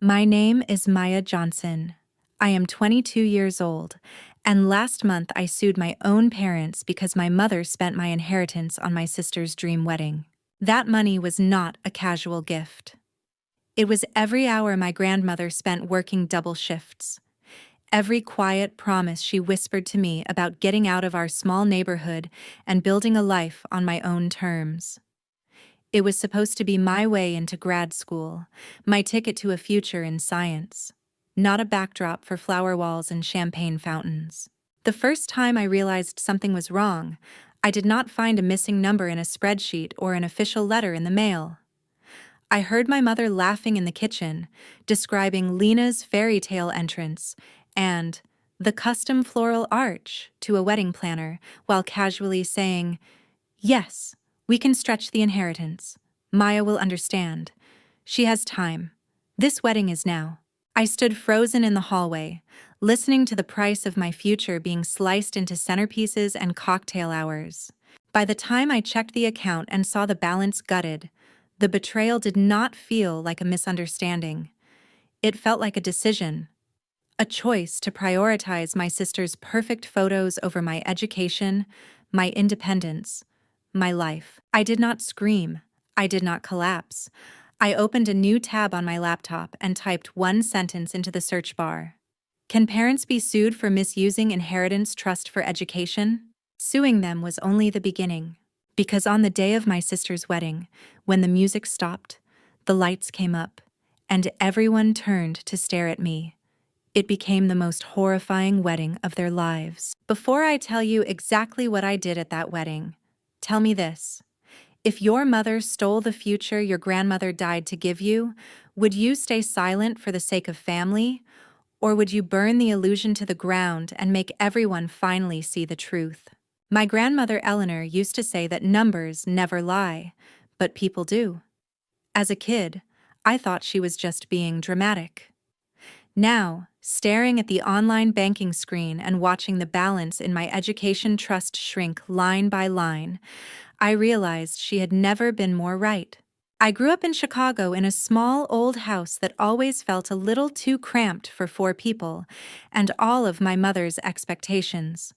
My name is Maya Johnson. I am 22 years old, and last month I sued my own parents because my mother spent my inheritance on my sister's dream wedding. That money was not a casual gift. It was every hour my grandmother spent working double shifts. Every quiet promise she whispered to me about getting out of our small neighborhood and building a life on my own terms. It was supposed to be my way into grad school, my ticket to a future in science, not a backdrop for flower walls and champagne fountains. The first time I realized something was wrong, I did not find a missing number in a spreadsheet or an official letter in the mail. I heard my mother laughing in the kitchen, describing Lena's fairy tale entrance and the custom floral arch to a wedding planner, while casually saying, "Yes, we can stretch the inheritance. Maya will understand. She has time. This wedding is now." I stood frozen in the hallway, listening to the price of my future being sliced into centerpieces and cocktail hours. By the time I checked the account and saw the balance gutted, the betrayal did not feel like a misunderstanding. It felt like a decision, a choice to prioritize my sister's perfect photos over my education, my independence, my life. I did not scream. I did not collapse. I opened a new tab on my laptop and typed one sentence into the search bar. Can parents be sued for misusing inheritance trust for education? Suing them was only the beginning. Because on the day of my sister's wedding, when the music stopped, the lights came up, and everyone turned to stare at me, it became the most horrifying wedding of their lives. Before I tell you exactly what I did at that wedding, tell me this. If your mother stole the future your grandmother died to give you, would you stay silent for the sake of family, or would you burn the illusion to the ground and make everyone finally see the truth? My grandmother Eleanor used to say that numbers never lie, but people do. As a kid, I thought she was just being dramatic. Now, staring at the online banking screen and watching the balance in my education trust shrink line by line, I realized she had never been more right. I grew up in Chicago in a small old house that always felt a little too cramped for 4 people, and all of my mother's expectations.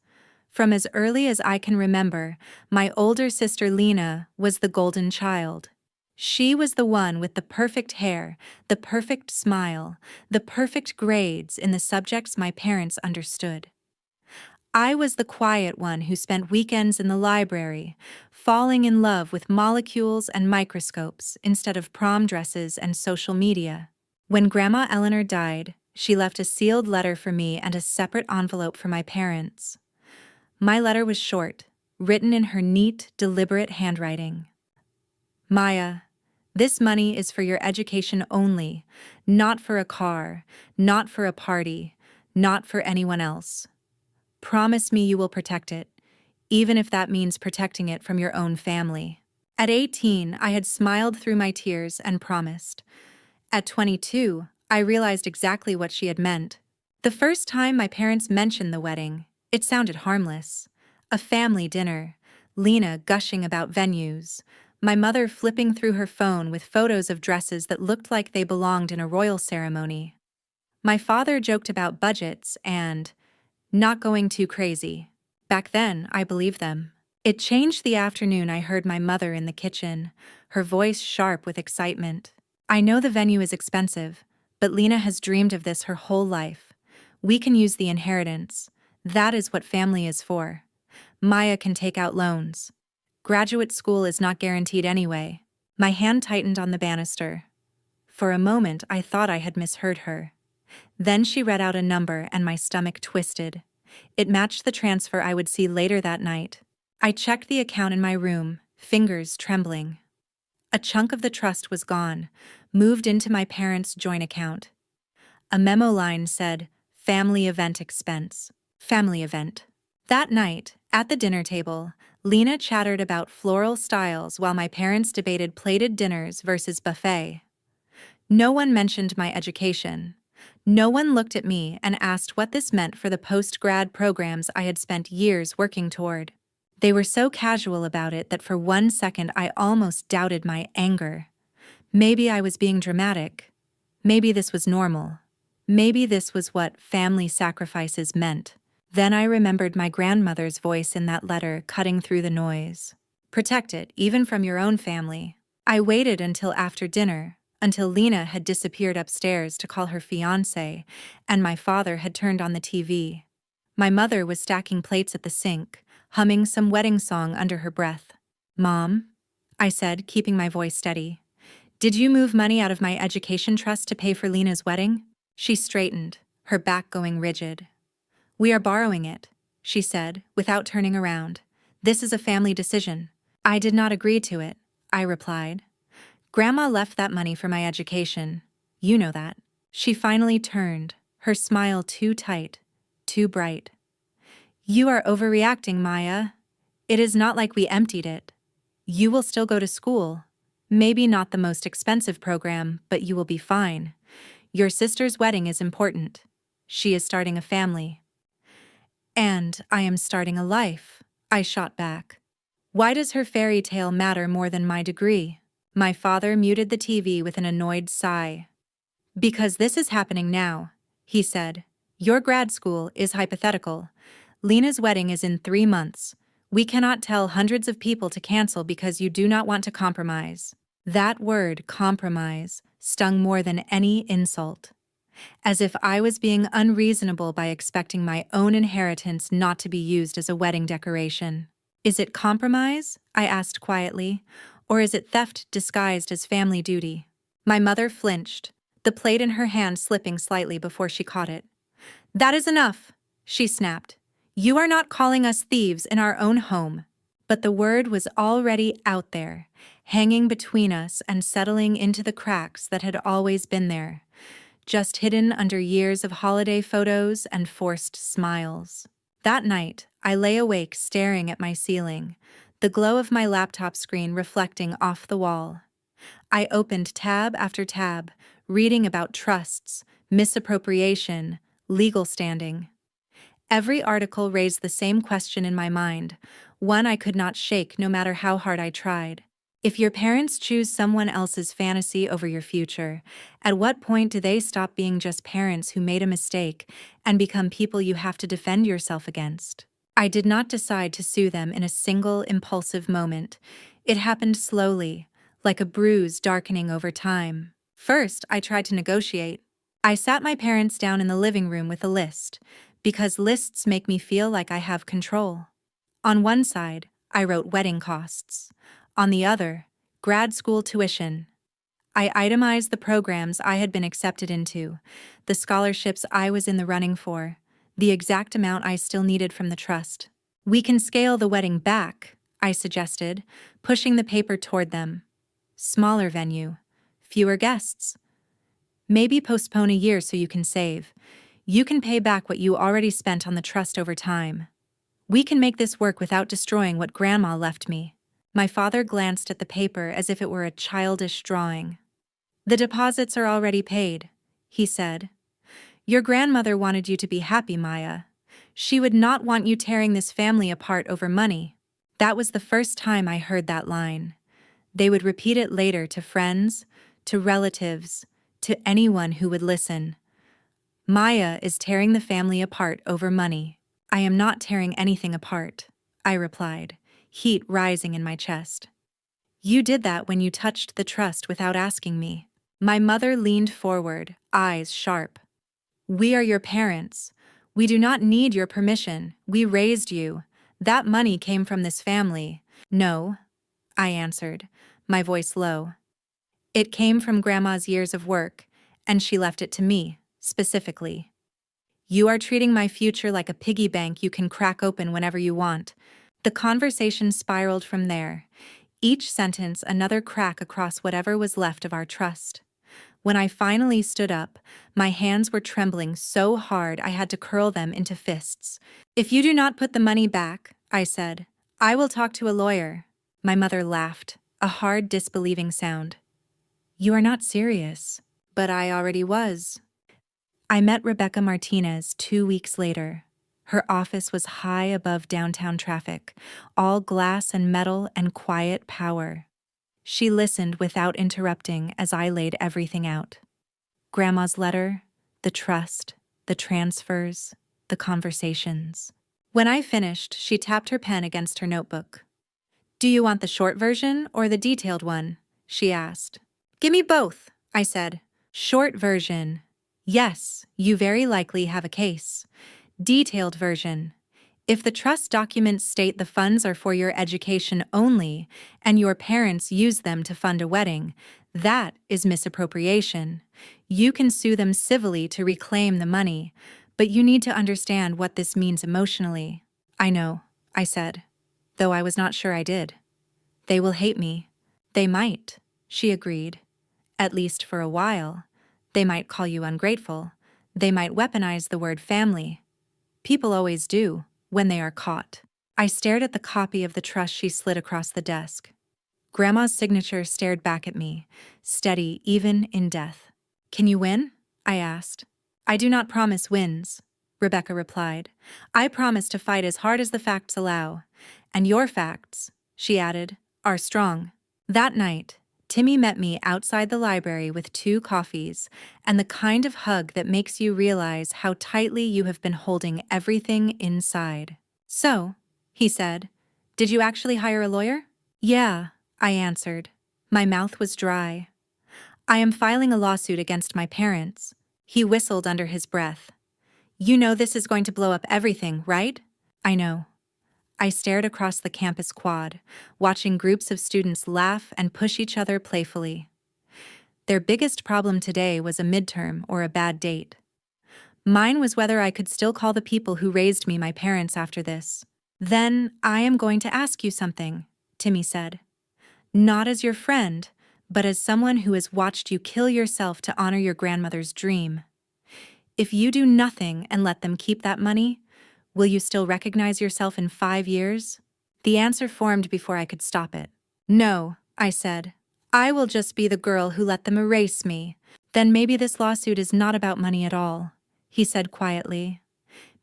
From as early as I can remember, my older sister Lena was the golden child. She was the one with the perfect hair, the perfect smile, the perfect grades in the subjects my parents understood. I was the quiet one who spent weekends in the library, falling in love with molecules and microscopes instead of prom dresses and social media. When Grandma Eleanor died, she left a sealed letter for me and a separate envelope for my parents. My letter was short, written in her neat, deliberate handwriting. Maya, this money is for your education only, not for a car, not for a party, not for anyone else. Promise me you will protect it, even if that means protecting it from your own family. At 18, I had smiled through my tears and promised. At 22, I realized exactly what she had meant. The first time my parents mentioned the wedding, it sounded harmless. A family dinner, Lena gushing about venues, my mother flipping through her phone with photos of dresses that looked like they belonged in a royal ceremony. My father joked about budgets and not going too crazy. Back then, I believed them. It changed the afternoon I heard my mother in the kitchen, her voice sharp with excitement. I know the venue is expensive, but Lena has dreamed of this her whole life. We can use the inheritance. That is what family is for. Maya can take out loans. Graduate school is not guaranteed anyway. My hand tightened on the banister. For a moment, I thought I had misheard her. Then she read out a number and my stomach twisted. It matched the transfer I would see later that night. I checked the account in my room, fingers trembling. A chunk of the trust was gone, moved into my parents' joint account. A memo line said, "Family event expense." Family event. That night, at the dinner table, Lena chattered about floral styles while my parents debated plated dinners versus buffet. No one mentioned my education. No one looked at me and asked what this meant for the post-grad programs I had spent years working toward. They were so casual about it that for 1 second I almost doubted my anger. Maybe I was being dramatic. Maybe this was normal. Maybe this was what family sacrifices meant. Then I remembered my grandmother's voice in that letter cutting through the noise. Protect it, even from your own family. I waited until after dinner, until Lena had disappeared upstairs to call her fiancé, and my father had turned on the TV. My mother was stacking plates at the sink, humming some wedding song under her breath. "Mom," I said, keeping my voice steady, "did you move money out of my education trust to pay for Lena's wedding?" She straightened, her back going rigid. "We are borrowing it," she said, without turning around. "This is a family decision." "I did not agree to it," I replied. "Grandma left that money for my education. You know that." She finally turned, her smile too tight, too bright. "You are overreacting, Maya. It is not like we emptied it. You will still go to school. Maybe not the most expensive program, but you will be fine. Your sister's wedding is important. She is starting a family. And I am starting a life," I shot back. "Why does her fairy tale matter more than my degree?" My father muted the TV with an annoyed sigh. "Because this is happening now," he said. "Your grad school is hypothetical. Lena's wedding is in 3 months. We cannot tell hundreds of people to cancel because you do not want to compromise." That word, compromise, stung more than any insult. As if I was being unreasonable by expecting my own inheritance not to be used as a wedding decoration. "Is it compromise?" I asked quietly. "Or is it theft disguised as family duty?" My mother flinched, the plate in her hand slipping slightly before she caught it. "That is enough," she snapped. "You are not calling us thieves in our own home." But the word was already out there, hanging between us and settling into the cracks that had always been there, just hidden under years of holiday photos and forced smiles. That night, I lay awake staring at my ceiling, the glow of my laptop screen reflecting off the wall. I opened tab after tab, reading about trusts, misappropriation, legal standing. Every article raised the same question in my mind, one I could not shake no matter how hard I tried. If your parents choose someone else's fantasy over your future, at what point do they stop being just parents who made a mistake and become people you have to defend yourself against? I did not decide to sue them in a single impulsive moment. It happened slowly, like a bruise darkening over time. First, I tried to negotiate. I sat my parents down in the living room with a list, because lists make me feel like I have control. On one side, I wrote wedding costs. On the other, grad school tuition. I itemized the programs I had been accepted into, the scholarships I was in the running for, the exact amount I still needed from the trust. "We can scale the wedding back," I suggested, pushing the paper toward them. "Smaller venue, fewer guests. Maybe postpone a year so you can save. You can pay back what you already spent on the trust over time. We can make this work without destroying what Grandma left me." My father glanced at the paper as if it were a childish drawing. "The deposits are already paid," he said. "Your grandmother wanted you to be happy, Maya. She would not want you tearing this family apart over money." That was the first time I heard that line. They would repeat it later to friends, to relatives, to anyone who would listen. "Maya is tearing the family apart over money." "I am not tearing anything apart," I replied, heat rising in my chest. "You did that when you touched the trust without asking me." My mother leaned forward, eyes sharp. "We are your parents. We do not need your permission. We raised you. That money came from this family." "No," I answered, my voice low. "It came from Grandma's years of work, and she left it to me, specifically. You are treating my future like a piggy bank you can crack open whenever you want." The conversation spiraled from there, each sentence another crack across whatever was left of our trust. When I finally stood up, my hands were trembling so hard I had to curl them into fists. "If you do not put the money back," I said, "I will talk to a lawyer." My mother laughed, a hard, disbelieving sound. "You are not serious." But I already was. I met Rebecca Martinez 2 weeks later. Her office was high above downtown traffic, all glass and metal and quiet power. She listened without interrupting as I laid everything out. Grandma's letter, the trust, the transfers, the conversations. When I finished, she tapped her pen against her notebook. "Do you want the short version or the detailed one?" she asked. "Give me both," I said. "Short version. Yes, you very likely have a case. Detailed version. If the trust documents state the funds are for your education only and your parents use them to fund a wedding, that is misappropriation. You can sue them civilly to reclaim the money, but you need to understand what this means emotionally." "I know," I said, though I was not sure I did. "They will hate me." "They might," she agreed. "At least for a while. They might call you ungrateful. They might weaponize the word family. People always do, when they are caught." I stared at the copy of the trust she slid across the desk. Grandma's signature stared back at me, steady even in death. "Can you win?" I asked. "I do not promise wins," Rebecca replied. "I promise to fight as hard as the facts allow. And your facts," she added, "are strong." That night, Timmy met me outside the library with 2 coffees and the kind of hug that makes you realize how tightly you have been holding everything inside. "So," he said, "did you actually hire a lawyer?" "Yeah," I answered. My mouth was dry. "I am filing a lawsuit against my parents." He whistled under his breath. "You know this is going to blow up everything, right?" "I know." I stared across the campus quad, watching groups of students laugh and push each other playfully. Their biggest problem today was a midterm or a bad date. Mine was whether I could still call the people who raised me my parents after this. "Then I am going to ask you something," Timmy said. "Not as your friend, but as someone who has watched you kill yourself to honor your grandmother's dream. If you do nothing and let them keep that money, will you still recognize yourself in 5 years?" The answer formed before I could stop it. "No," I said. "I will just be the girl who let them erase me." "Then maybe this lawsuit is not about money at all," he said quietly.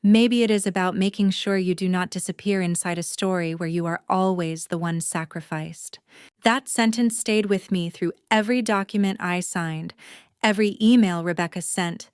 "Maybe it is about making sure you do not disappear inside a story where you are always the one sacrificed." That sentence stayed with me through every document I signed, every email Rebecca sent,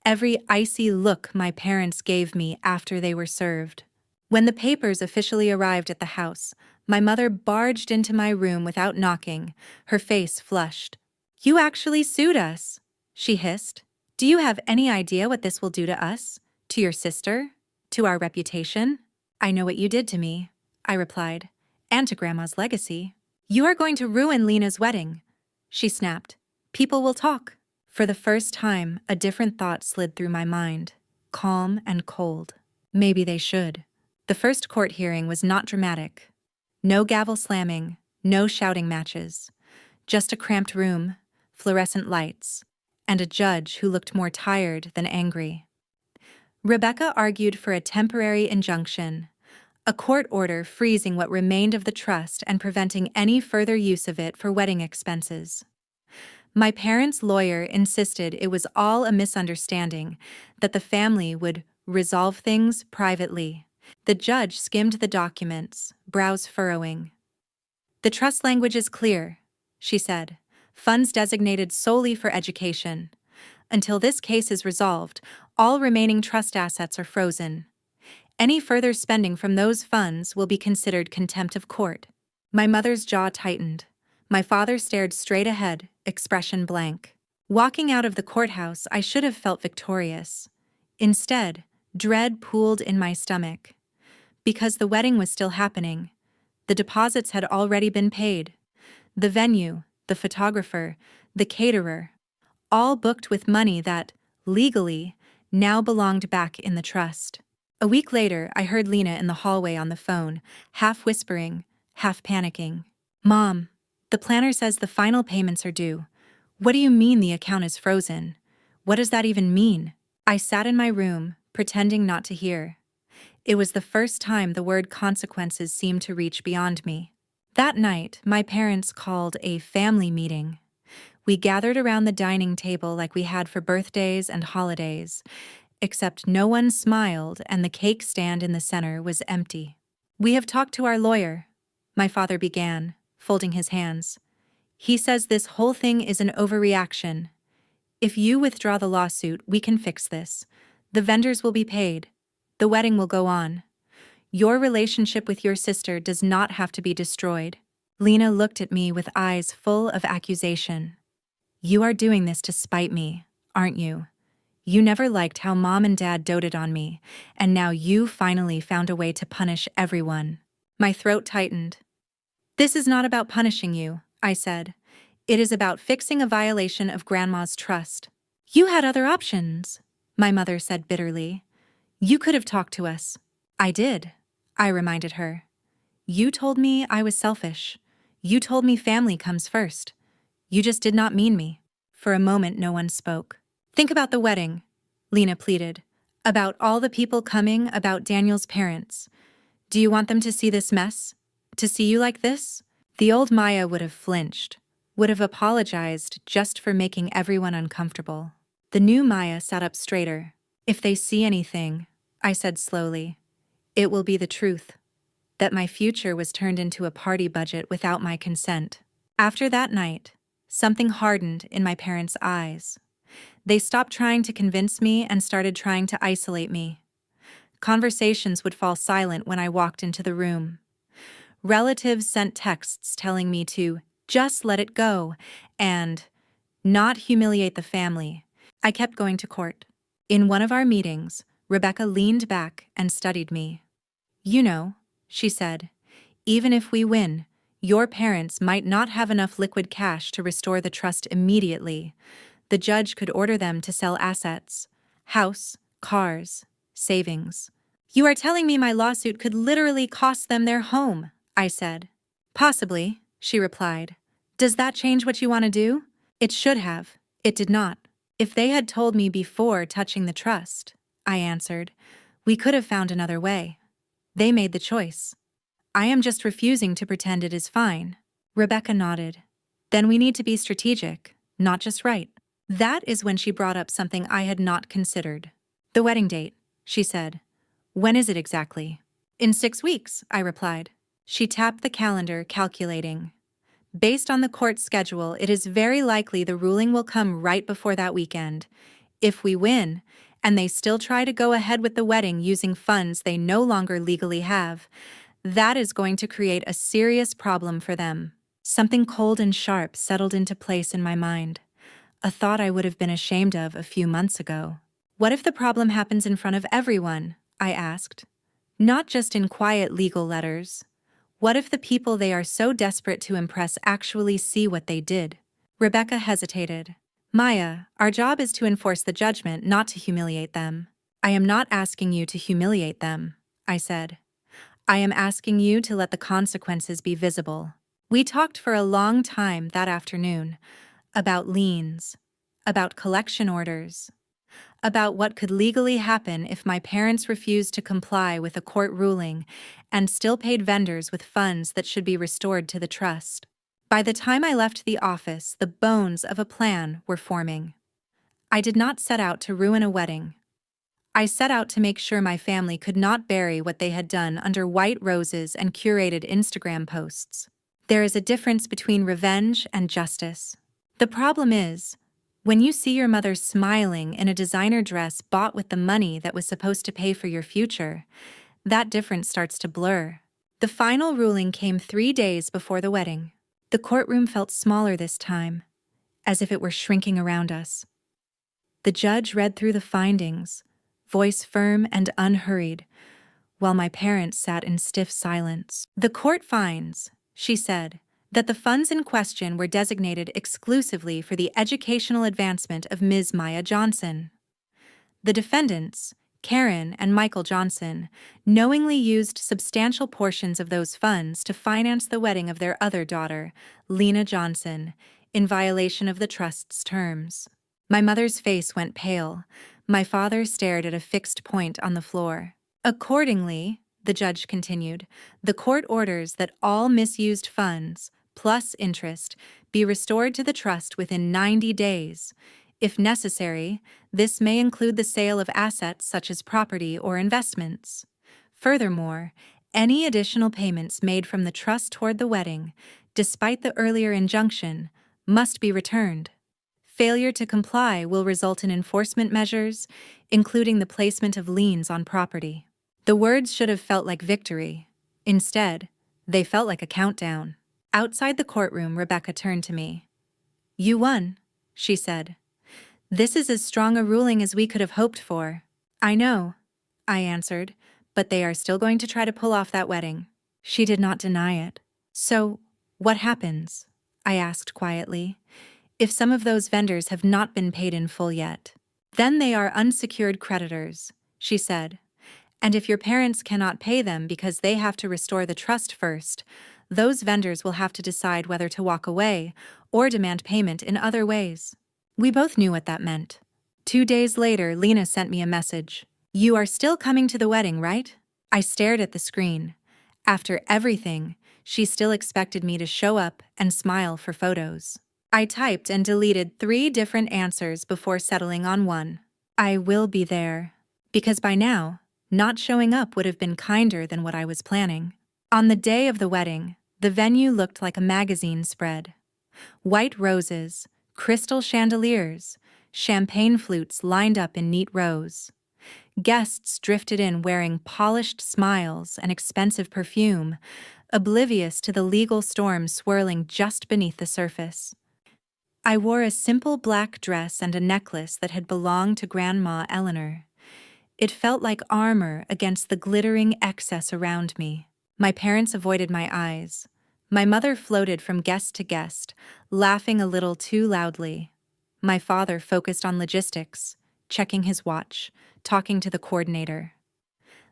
every icy look my parents gave me after they were served. When the papers officially arrived at the house, my mother barged into my room without knocking, her face flushed. "You actually sued us," she hissed. "Do you have any idea what this will do to us? To your sister? To our reputation?" "I know what you did to me," I replied, "and to Grandma's legacy." "You are going to ruin Lena's wedding," she snapped. "People will talk." For the first time, a different thought slid through my mind, calm and cold. Maybe they should. The first court hearing was not dramatic. No gavel slamming, no shouting matches. Just a cramped room, fluorescent lights, and a judge who looked more tired than angry. Rebecca argued for a temporary injunction, a court order freezing what remained of the trust and preventing any further use of it for wedding expenses. My parents' lawyer insisted it was all a misunderstanding, that the family would resolve things privately. The judge skimmed the documents, brows furrowing. "The trust language is clear," she said. "Funds designated solely for education. Until this case is resolved, all remaining trust assets are frozen. Any further spending from those funds will be considered contempt of court." My mother's jaw tightened. My father stared straight ahead, expression blank. Walking out of the courthouse, I should have felt victorious. Instead, dread pooled in my stomach. Because the wedding was still happening. The deposits had already been paid. The venue, the photographer, the caterer, all booked with money that, legally, now belonged back in the trust. A week later, I heard Lena in the hallway on the phone, half whispering, half panicking. "Mom, the planner says the final payments are due. What do you mean the account is frozen? What does that even mean?" I sat in my room, pretending not to hear. It was the first time the word consequences seemed to reach beyond me. That night, my parents called a family meeting. We gathered around the dining table like we had for birthdays and holidays, except no one smiled and the cake stand in the center was empty. "We have talked to our lawyer," my father began, folding his hands. "He says this whole thing is an overreaction. If you withdraw the lawsuit, we can fix this. The vendors will be paid. The wedding will go on. Your relationship with your sister does not have to be destroyed. Lena looked at me with eyes full of accusation. You are doing this to spite me, aren't you? You never liked how Mom and Dad doted on me, and now you finally found a way to punish everyone. My throat tightened. This is not about punishing you, I said. It is about fixing a violation of Grandma's trust. You had other options, my mother said bitterly. You could have talked to us. I did, I reminded her. You told me I was selfish. You told me family comes first. You just did not mean me. For a moment, no one spoke. Think about the wedding, Lena pleaded. About all the people coming, about Daniel's parents. Do you want them to see this mess? To see you like this? The old Maya would have flinched, would have apologized just for making everyone uncomfortable. The new Maya sat up straighter. If they see anything, I said slowly, it will be the truth. That my future was turned into a party budget without my consent. After that night, something hardened in my parents' eyes. They stopped trying to convince me and started trying to isolate me. Conversations would fall silent when I walked into the room. Relatives sent texts telling me to just let it go and not humiliate the family. I kept going to court. In one of our meetings, Rebecca leaned back and studied me. You know, she said, even if we win, your parents might not have enough liquid cash to restore the trust immediately. The judge could order them to sell assets, house, cars, savings. You are telling me my lawsuit could literally cost them their home, I said. Possibly, she replied. Does that change what you want to do? It should have. It did not. If they had told me before touching the trust, I answered, we could have found another way. They made the choice. I am just refusing to pretend it is fine. Rebecca nodded. Then we need to be strategic, not just right. That is when she brought up something I had not considered. The wedding date, she said. When is it exactly? In 6 weeks, I replied. She tapped the calendar, calculating. Based on the court schedule, it is very likely the ruling will come right before that weekend. If we win, and they still try to go ahead with the wedding using funds they no longer legally have, that is going to create a serious problem for them. Something cold and sharp settled into place in my mind. A thought I would have been ashamed of a few months ago. What if the problem happens in front of everyone? I asked. Not just in quiet legal letters. What if the people they are so desperate to impress actually see what they did? Rebecca hesitated. Maya, our job is to enforce the judgment, not to humiliate them. I am not asking you to humiliate them, I said. I am asking you to let the consequences be visible. We talked for a long time that afternoon about liens, about collection orders, about what could legally happen if my parents refused to comply with a court ruling and still paid vendors with funds that should be restored to the trust. By the time I left the office, the bones of a plan were forming. I did not set out to ruin a wedding. I set out to make sure my family could not bury what they had done under white roses and curated Instagram posts. There is a difference between revenge and justice. The problem is, when you see your mother smiling in a designer dress bought with the money that was supposed to pay for your future, that difference starts to blur. The final ruling came 3 days before the wedding. The courtroom felt smaller this time, as if it were shrinking around us. The judge read through the findings, voice firm and unhurried, while my parents sat in stiff silence. The court finds, she said, that the funds in question were designated exclusively for the educational advancement of Ms. Maya Johnson. The defendants, Karen and Michael Johnson, knowingly used substantial portions of those funds to finance the wedding of their other daughter, Lena Johnson, in violation of the trust's terms. My mother's face went pale. My father stared at a fixed point on the floor. Accordingly, the judge continued, the court orders that all misused funds, plus interest, be restored to the trust within 90 days. If necessary, this may include the sale of assets such as property or investments. Furthermore, any additional payments made from the trust toward the wedding, despite the earlier injunction, must be returned. Failure to comply will result in enforcement measures, including the placement of liens on property. The words should have felt like victory. Instead, they felt like a countdown. Outside the courtroom, Rebecca turned to me. "You won," she said. "This is as strong a ruling as we could have hoped for." "I know," I answered, "but they are still going to try to pull off that wedding." She did not deny it. "So, what happens?" I asked quietly. "If some of those vendors have not been paid in full yet?" "Then they are unsecured creditors," she said. "And if your parents cannot pay them because they have to restore the trust first, those vendors will have to decide whether to walk away or demand payment in other ways." We both knew what that meant. 2 days later, Lena sent me a message. "You are still coming to the wedding, right?" I stared at the screen. After everything, she still expected me to show up and smile for photos. I typed and deleted 3 different answers before settling on one. "I will be there." Because by now, not showing up would have been kinder than what I was planning. On the day of the wedding, the venue looked like a magazine spread. White roses, crystal chandeliers, champagne flutes lined up in neat rows. Guests drifted in wearing polished smiles and expensive perfume, oblivious to the legal storm swirling just beneath the surface. I wore a simple black dress and a necklace that had belonged to Grandma Eleanor. It felt like armor against the glittering excess around me. My parents avoided my eyes. My mother floated from guest to guest, laughing a little too loudly. My father focused on logistics, checking his watch, talking to the coordinator.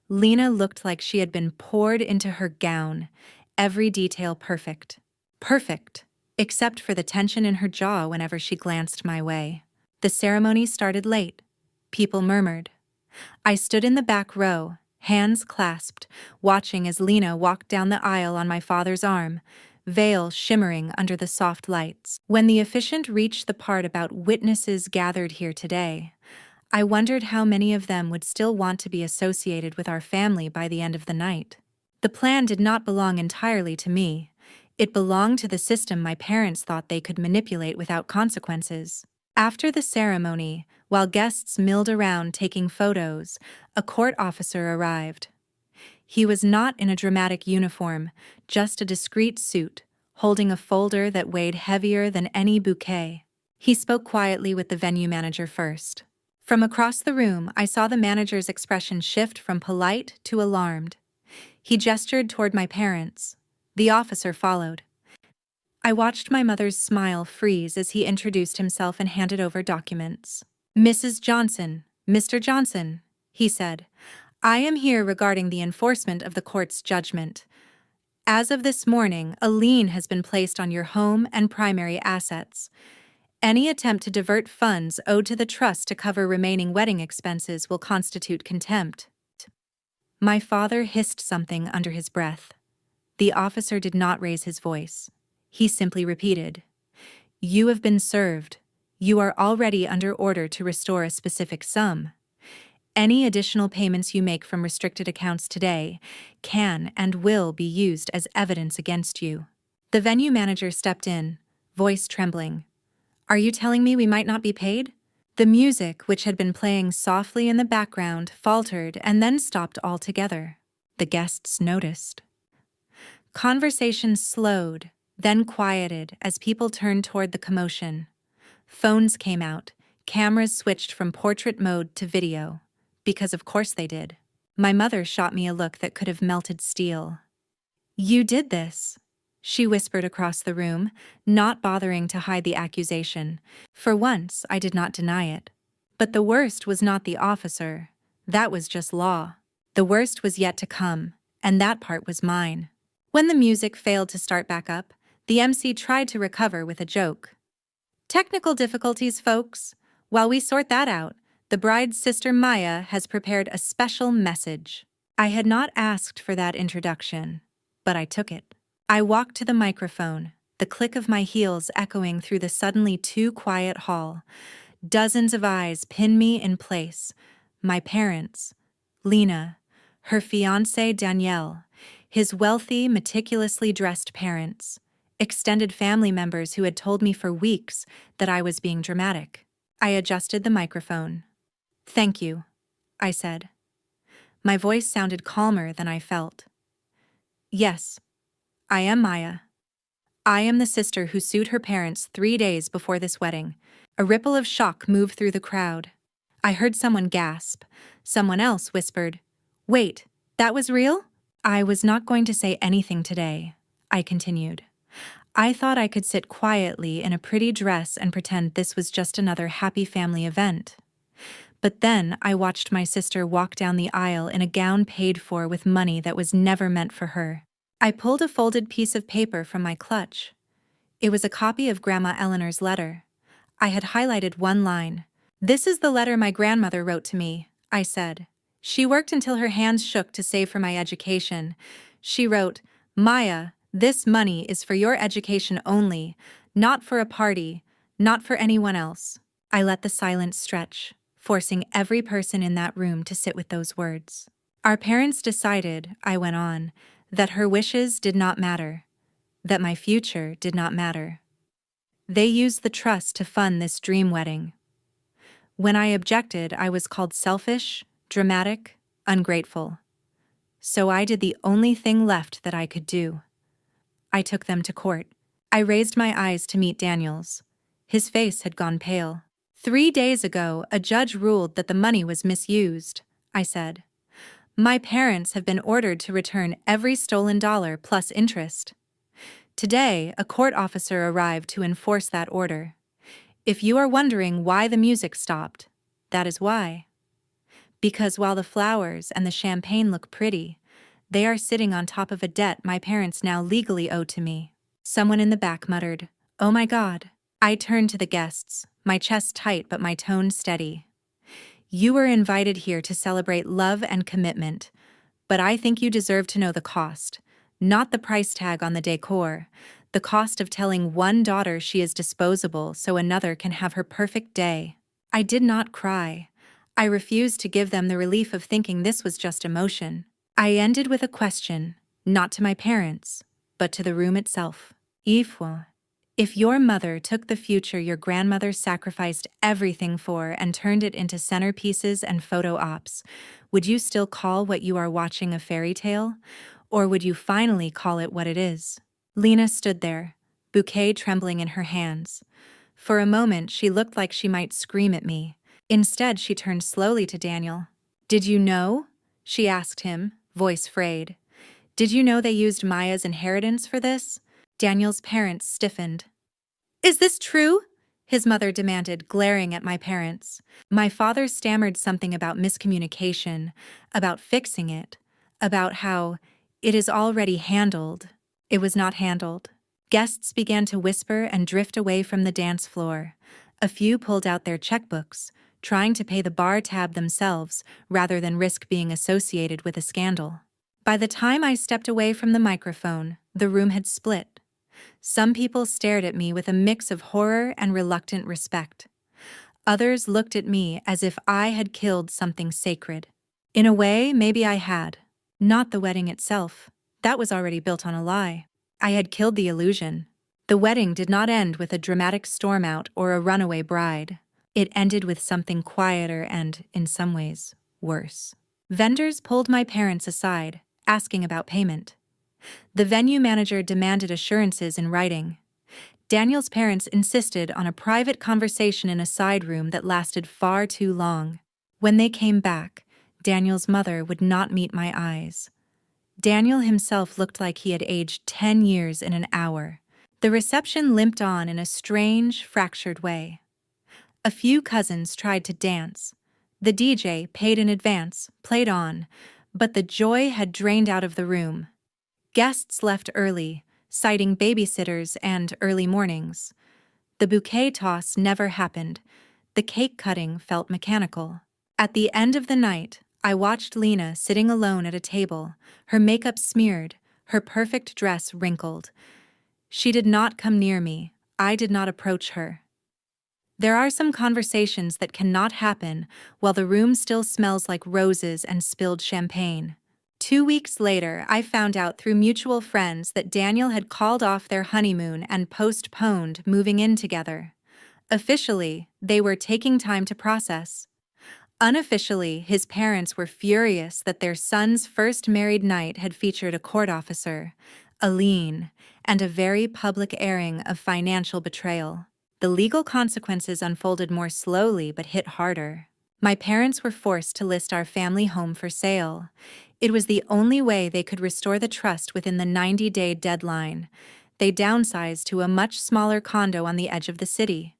Lena looked like she had been poured into her gown, every detail perfect. Perfect, except for the tension in her jaw whenever she glanced my way. The ceremony started late. People murmured. I stood in the back row, hands clasped, watching as Lena walked down the aisle on my father's arm, veil shimmering under the soft lights. When the officiant reached the part about witnesses gathered here today, I wondered how many of them would still want to be associated with our family by the end of the night. The plan did not belong entirely to me. It belonged to the system my parents thought they could manipulate without consequences. After the ceremony, while guests milled around taking photos, a court officer arrived. He was not in a dramatic uniform, just a discreet suit, holding a folder that weighed heavier than any bouquet. He spoke quietly with the venue manager first. From across the room, I saw the manager's expression shift from polite to alarmed. He gestured toward my parents. The officer followed. I watched my mother's smile freeze as he introduced himself and handed over documents. "Mrs. Johnson, Mr. Johnson," he said, "I am here regarding the enforcement of the court's judgment. As of this morning, a lien has been placed on your home and primary assets. Any attempt to divert funds owed to the trust to cover remaining wedding expenses will constitute contempt." My father hissed something under his breath. The officer did not raise his voice. He simply repeated, "You have been served. You are already under order to restore a specific sum. Any additional payments you make from restricted accounts today can and will be used as evidence against you." The venue manager stepped in, voice trembling. "Are you telling me we might not be paid?" The music, which had been playing softly in the background, faltered and then stopped altogether. The guests noticed. Conversation slowed, then quieted as people turned toward the commotion. Phones came out, cameras switched from portrait mode to video. Because of course they did. My mother shot me a look that could have melted steel. "You did this," she whispered across the room, not bothering to hide the accusation. For once, I did not deny it. But the worst was not the officer. That was just law. The worst was yet to come, and that part was mine. When the music failed to start back up, the MC tried to recover with a joke. "Technical difficulties, folks. While we sort that out, the bride's sister Maya has prepared a special message." I had not asked for that introduction, but I took it. I walked to the microphone, the click of my heels echoing through the suddenly too quiet hall. Dozens of eyes pinned me in place. My parents, Lena, her fiancé Danielle, his wealthy, meticulously dressed parents, extended family members who had told me for weeks that I was being dramatic. I adjusted the microphone. "Thank you," I said. My voice sounded calmer than I felt. "Yes, I am Maya. I am the sister who sued her parents 3 days before this wedding." A ripple of shock moved through the crowd. I heard someone gasp. Someone else whispered, "Wait, that was real?" I was not going to say anything today, I continued. I thought I could sit quietly in a pretty dress and pretend this was just another happy family event. But then I watched my sister walk down the aisle in a gown paid for with money that was never meant for her. I pulled a folded piece of paper from my clutch. It was a copy of Grandma Eleanor's letter. I had highlighted one line. "This is the letter my grandmother wrote to me," I said. "She worked until her hands shook to save for my education. She wrote, 'Maya, this money is for your education only, not for a party, not for anyone else.'" I let the silence stretch, forcing every person in that room to sit with those words. "Our parents decided," I went on, "that her wishes did not matter, that my future did not matter. They used the trust to fund this dream wedding. When I objected, I was called selfish, dramatic, ungrateful. So I did the only thing left that I could do. I took them to court. I raised my eyes to meet Daniel's. His face had gone pale. 3 days ago, a judge ruled that the money was misused," I said. "My parents have been ordered to return every stolen dollar plus interest. Today, a court officer arrived to enforce that order. If you are wondering why the music stopped, that is why. Because while the flowers and the champagne look pretty, they are sitting on top of a debt my parents now legally owe to me." Someone in the back muttered, "Oh my God." I turned to the guests, my chest tight but my tone steady. "You were invited here to celebrate love and commitment, but I think you deserve to know the cost. Not the price tag on the decor, the cost of telling one daughter she is disposable so another can have her perfect day." I did not cry. I refused to give them the relief of thinking this was just emotion. I ended with a question, not to my parents, but to the room itself. If your mother took the future your grandmother sacrificed everything for and turned it into centerpieces and photo ops, would you still call what you are watching a fairy tale? Or would you finally call it what it is? Lena stood there, bouquet trembling in her hands. For a moment, she looked like she might scream at me. Instead, she turned slowly to Daniel. "Did you know?" she asked him, voice frayed. "Did you know they used Maya's inheritance for this?" Daniel's parents stiffened. "Is this true?" his mother demanded, glaring at my parents. My father stammered something about miscommunication, about fixing it, about how it is already handled. It was not handled. Guests began to whisper and drift away from the dance floor. A few pulled out their checkbooks, trying to pay the bar tab themselves rather than risk being associated with a scandal. By the time I stepped away from the microphone, the room had split. Some people stared at me with a mix of horror and reluctant respect. Others looked at me as if I had killed something sacred. In a way, maybe I had. Not the wedding itself. That was already built on a lie. I had killed the illusion. The wedding did not end with a dramatic storm out or a runaway bride. It ended with something quieter and, in some ways, worse. Vendors pulled my parents aside, asking about payment. The venue manager demanded assurances in writing. Daniel's parents insisted on a private conversation in a side room that lasted far too long. When they came back, Daniel's mother would not meet my eyes. Daniel himself looked like he had aged 10 years in an hour. The reception limped on in a strange, fractured way. A few cousins tried to dance. The DJ, paid in advance, played on, but the joy had drained out of the room. Guests left early, citing babysitters and early mornings. The bouquet toss never happened. The cake cutting felt mechanical. At the end of the night, I watched Lena sitting alone at a table, her makeup smeared, her perfect dress wrinkled. She did not come near me. I did not approach her. There are some conversations that cannot happen while the room still smells like roses and spilled champagne. 2 weeks later, I found out through mutual friends that Daniel had called off their honeymoon and postponed moving in together. Officially, they were taking time to process. Unofficially, his parents were furious that their son's first married night had featured a court officer, a lien, and a very public airing of financial betrayal. The legal consequences unfolded more slowly but hit harder. My parents were forced to list our family home for sale. It was the only way they could restore the trust within the 90-day deadline. They downsized to a much smaller condo on the edge of the city.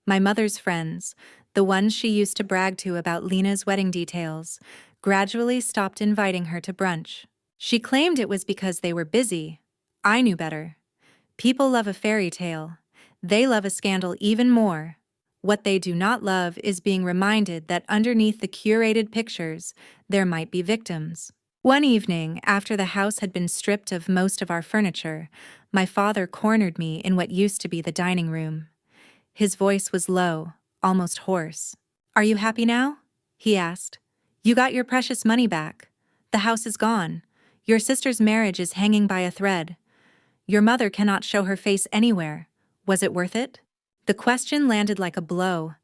My mother's friends, the ones she used to brag to about Lena's wedding details, gradually stopped inviting her to brunch. She claimed it was because they were busy. I knew better. People love a fairy tale. They love a scandal even more. What they do not love is being reminded that underneath the curated pictures, there might be victims. One evening, after the house had been stripped of most of our furniture, my father cornered me in what used to be the dining room. His voice was low, almost hoarse. "Are you happy now?" he asked. "You got your precious money back. The house is gone. Your sister's marriage is hanging by a thread. Your mother cannot show her face anywhere. Was it worth it?" The question landed like a blow.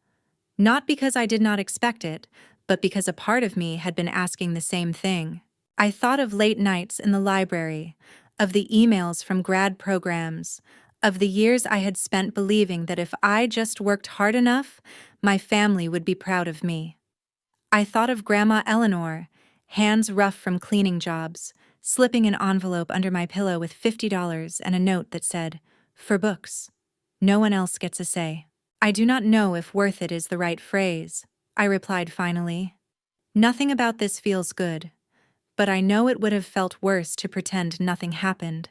Not because I did not expect it, but because a part of me had been asking the same thing. I thought of late nights in the library, of the emails from grad programs, of the years I had spent believing that if I just worked hard enough, my family would be proud of me. I thought of Grandma Eleanor, hands rough from cleaning jobs, slipping an envelope under my pillow with $50 and a note that said, "For books. No one else gets a say." "I do not know if worth it is the right phrase," I replied finally. "Nothing about this feels good, but I know it would have felt worse to pretend nothing happened,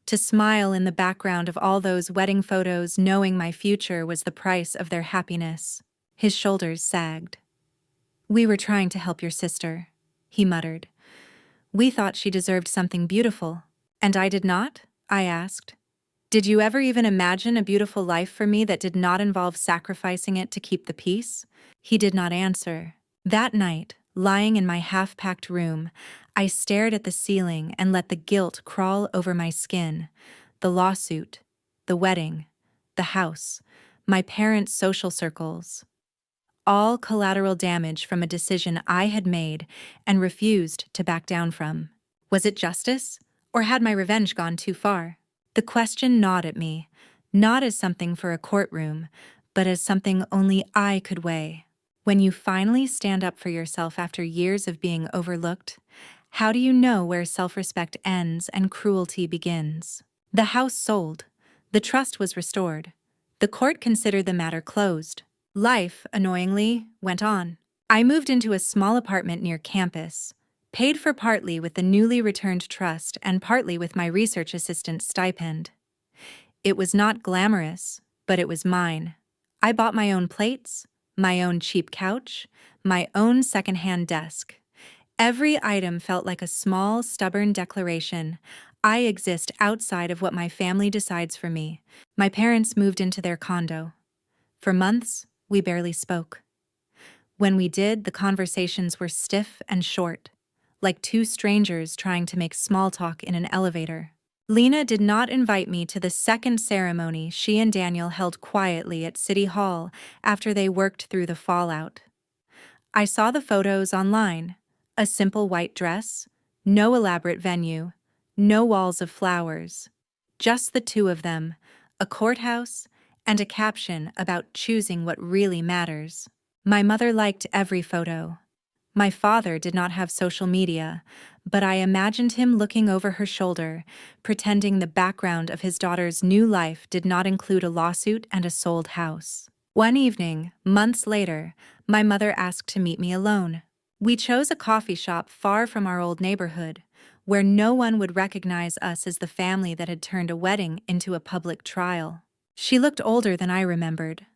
to smile in the background of all those wedding photos knowing my future was the price of their happiness." His shoulders sagged. "We were trying to help your sister," he muttered. "We thought she deserved something beautiful." "And I did not?" I asked. "Did you ever even imagine a beautiful life for me that did not involve sacrificing it to keep the peace?" He did not answer. That night, lying in my half-packed room, I stared at the ceiling and let the guilt crawl over my skin. The lawsuit, the wedding, the house, my parents' social circles. All collateral damage from a decision I had made and refused to back down from. Was it justice, or had my revenge gone too far? The question gnawed at me, not as something for a courtroom, but as something only I could weigh. When you finally stand up for yourself after years of being overlooked, how do you know where self-respect ends and cruelty begins? The house sold. The trust was restored. The court considered the matter closed. Life, annoyingly, went on. I moved into a small apartment near campus, paid for partly with the newly returned trust and partly with my research assistant's stipend. It was not glamorous, but it was mine. I bought my own plates, my own cheap couch, my own secondhand desk. Every item felt like a small, stubborn declaration. I exist outside of what my family decides for me. My parents moved into their condo. For months, we barely spoke. When we did, the conversations were stiff and short, like two strangers trying to make small talk in an elevator. Lena did not invite me to the second ceremony she and Daniel held quietly at City Hall after they worked through the fallout. I saw the photos online, a simple white dress, no elaborate venue, no walls of flowers, just the two of them, a courthouse, and a caption about choosing what really matters. My mother liked every photo. My father did not have social media, but I imagined him looking over her shoulder, pretending the background of his daughter's new life did not include a lawsuit and a sold house. One evening, months later, my mother asked to meet me alone. We chose a coffee shop far from our old neighborhood, where no one would recognize us as the family that had turned a wedding into a public trial. She looked older than I remembered.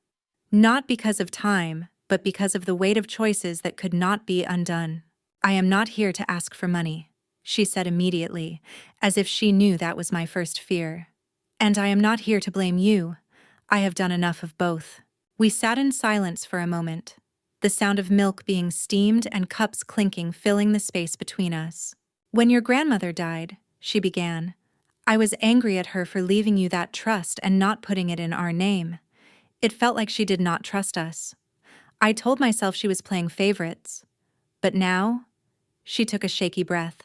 Not because of time, but because of the weight of choices that could not be undone. "I am not here to ask for money," she said immediately, as if she knew that was my first fear. "And I am not here to blame you. I have done enough of both." We sat in silence for a moment, the sound of milk being steamed and cups clinking filling the space between us. When your grandmother died, she began, I was angry at her for leaving you that trust and not putting it in our name. It felt like she did not trust us. I told myself she was playing favorites. But now, she took a shaky breath.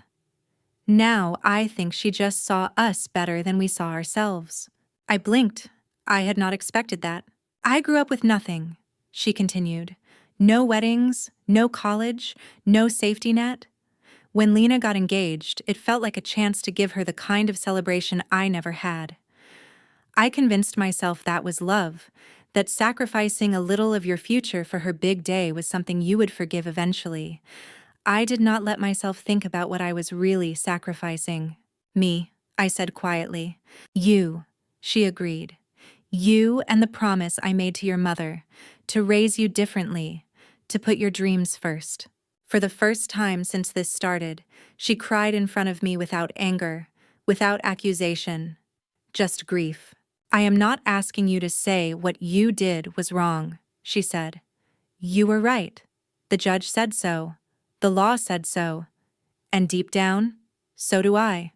Now I think she just saw us better than we saw ourselves. I blinked. I had not expected that. I grew up with nothing, she continued. No weddings, no college, no safety net. When Lena got engaged, it felt like a chance to give her the kind of celebration I never had. I convinced myself that was love, that sacrificing a little of your future for her big day was something you would forgive eventually. I did not let myself think about what I was really sacrificing. Me, I said quietly. You, she agreed. You and the promise I made to your mother, to raise you differently, to put your dreams first. For the first time since this started, she cried in front of me without anger, without accusation, just grief. I am not asking you to say what you did was wrong, she said. You were right. The judge said so. The law said so. And deep down, so do I.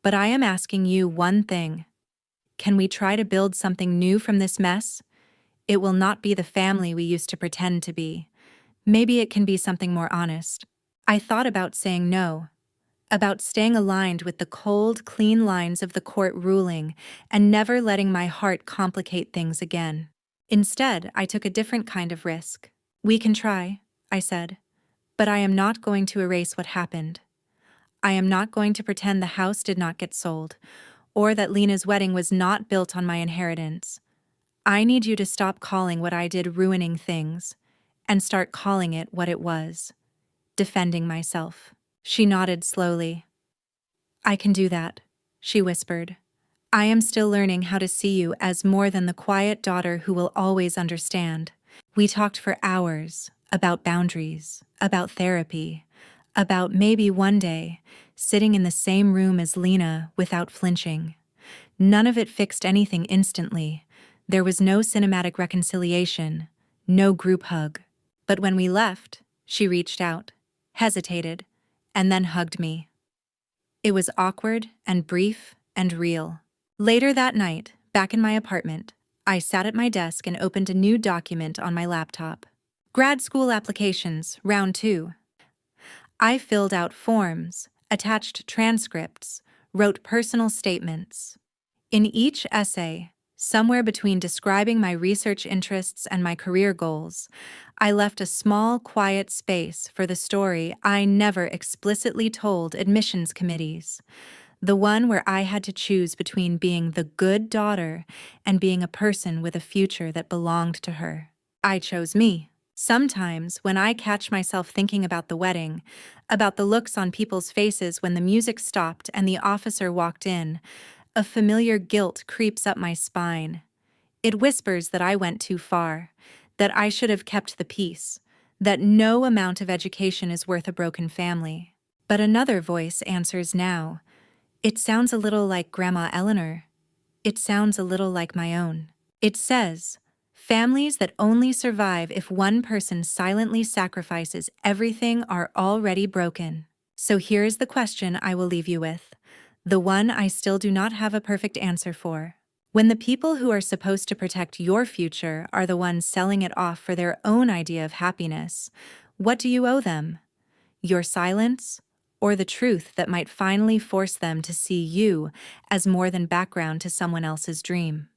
But I am asking you one thing. Can we try to build something new from this mess? It will not be the family we used to pretend to be. Maybe it can be something more honest. I thought about saying no, about staying aligned with the cold, clean lines of the court ruling and never letting my heart complicate things again. Instead, I took a different kind of risk. We can try, I said, but I am not going to erase what happened. I am not going to pretend the house did not get sold, or that Lena's wedding was not built on my inheritance. I need you to stop calling what I did ruining things, and start calling it what it was, defending myself. She nodded slowly. I can do that, she whispered. I am still learning how to see you as more than the quiet daughter who will always understand. We talked for hours about boundaries, about therapy, about maybe one day sitting in the same room as Lena without flinching. None of it fixed anything instantly. There was no cinematic reconciliation, no group hug. But when we left, she reached out, hesitated, and then hugged me. It was awkward and brief and real. Later that night, back in my apartment, I sat at my desk and opened a new document on my laptop. Grad school applications, round 2. I filled out forms, attached transcripts, wrote personal statements. In each essay, somewhere between describing my research interests and my career goals, I left a small, quiet space for the story I never explicitly told admissions committees, the one where I had to choose between being the good daughter and being a person with a future that belonged to her. I chose me. Sometimes, when I catch myself thinking about the wedding, about the looks on people's faces when the music stopped and the officer walked in, a familiar guilt creeps up my spine. It whispers that I went too far, that I should have kept the peace, that no amount of education is worth a broken family. But another voice answers now. It sounds a little like Grandma Eleanor. It sounds a little like my own. It says, families that only survive if one person silently sacrifices everything are already broken. So here is the question I will leave you with, the one I still do not have a perfect answer for. When the people who are supposed to protect your future are the ones selling it off for their own idea of happiness, what do you owe them? Your silence, or the truth that might finally force them to see you as more than background to someone else's dream?